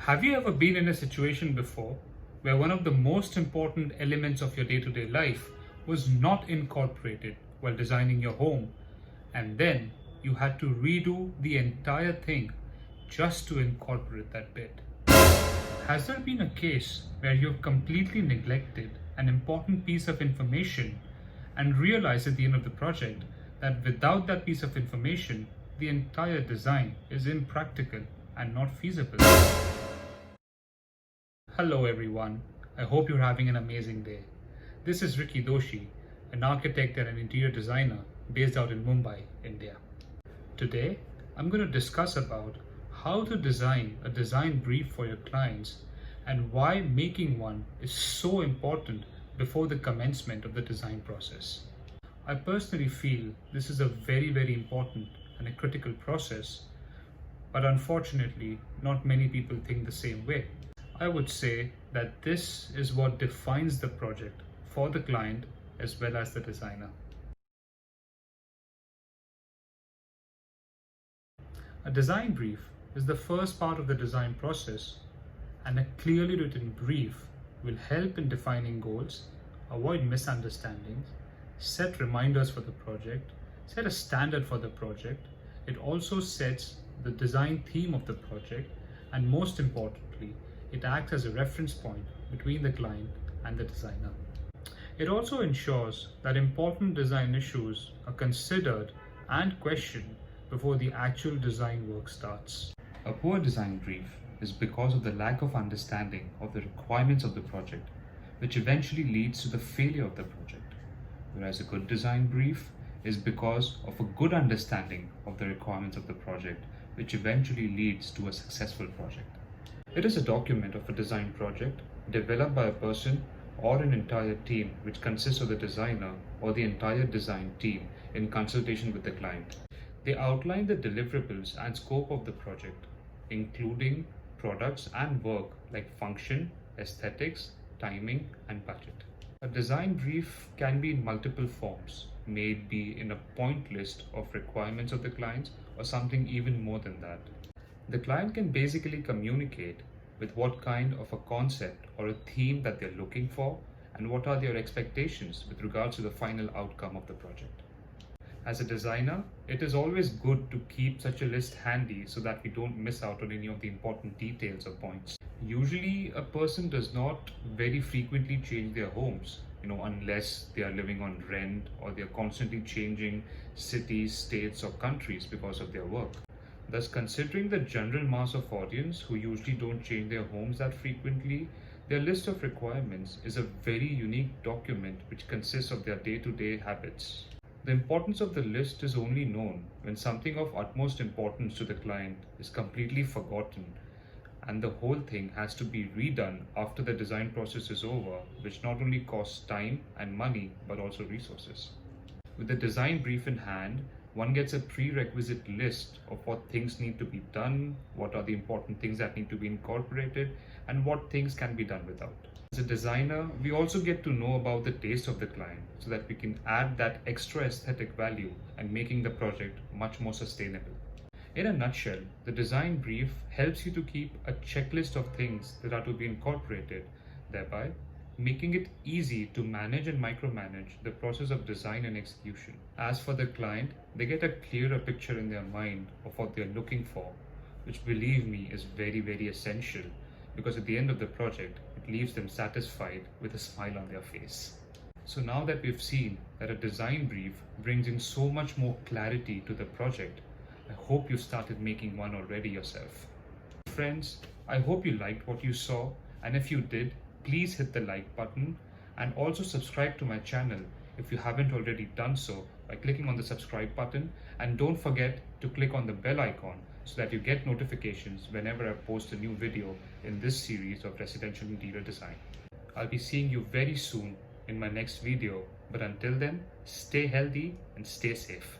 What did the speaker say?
Have you ever been in a situation before where one of the most important elements of your day-to-day life was not incorporated while designing your home, and then you had to redo the entire thing just to incorporate that bit? Has there been a case where you've completely neglected an important piece of information and realized at the end of the project that without that piece of information, the entire design is impractical and not feasible? Hello everyone, I hope you're having an amazing day. This is Ricky Doshi, an architect and an interior designer based out in Mumbai, India. Today, I'm going to discuss about how to design a design brief for your clients and why making one is so important before the commencement of the design process. I personally feel this is a very important and a critical process, but unfortunately, not many people think the same way. I would say that this is what defines the project for the client as well as the designer. A design brief is the first part of the design process, and a clearly written brief will help in defining goals, avoid misunderstandings, set reminders for the project, set a standard for the project. It also sets the design theme of the project, and most importantly, it acts as a reference point between the client and the designer. It also ensures that important design issues are considered and questioned before the actual design work starts. A poor design brief is because of the lack of understanding of the requirements of the project, which eventually leads to the failure of the project. Whereas a good design brief is because of a good understanding of the requirements of the project, which eventually leads to a successful project. It is a document of a design project developed by a person or an entire team which consists of the designer or the entire design team in consultation with the client. They outline the deliverables and scope of the project, including products and work like function, aesthetics, timing, and budget. A design brief can be in multiple forms, may it be in a point list of requirements of the clients or something even more than that. The client can basically communicate with what kind of a concept or a theme that they're looking for and what are their expectations with regards to the final outcome of the project. As a designer, it is always good to keep such a list handy so that we don't miss out on any of the important details or points. Usually, a person does not very frequently change their homes, unless they are living on rent or they are constantly changing cities, states, or countries because of their work. Thus, considering the general mass of audience who usually don't change their homes that frequently, their list of requirements is a very unique document which consists of their day-to-day habits. The importance of the list is only known when something of utmost importance to the client is completely forgotten and the whole thing has to be redone after the design process is over, which not only costs time and money but also resources. With the design brief in hand, one gets a prerequisite list of what things need to be done, what are the important things that need to be incorporated, and what things can be done without. As a designer, we also get to know about the taste of the client so that we can add that extra aesthetic value and making the project much more sustainable. In a nutshell, the design brief helps you to keep a checklist of things that are to be incorporated, thereby making it easy to manage and micromanage the process of design and execution. As for the client, they get a clearer picture in their mind of what they're looking for, which, believe me, is very essential, because at the end of the project, it leaves them satisfied with a smile on their face. So now that we've seen that a design brief brings in so much more clarity to the project, I hope you started making one already yourself. Friends, I hope you liked what you saw, and if you did, please hit the like button and also subscribe to my channel if you haven't already done so by clicking on the subscribe button, and don't forget to click on the bell icon so that you get notifications whenever I post a new video in this series of residential interior design. I'll be seeing you very soon in my next video, but until then, stay healthy and stay safe.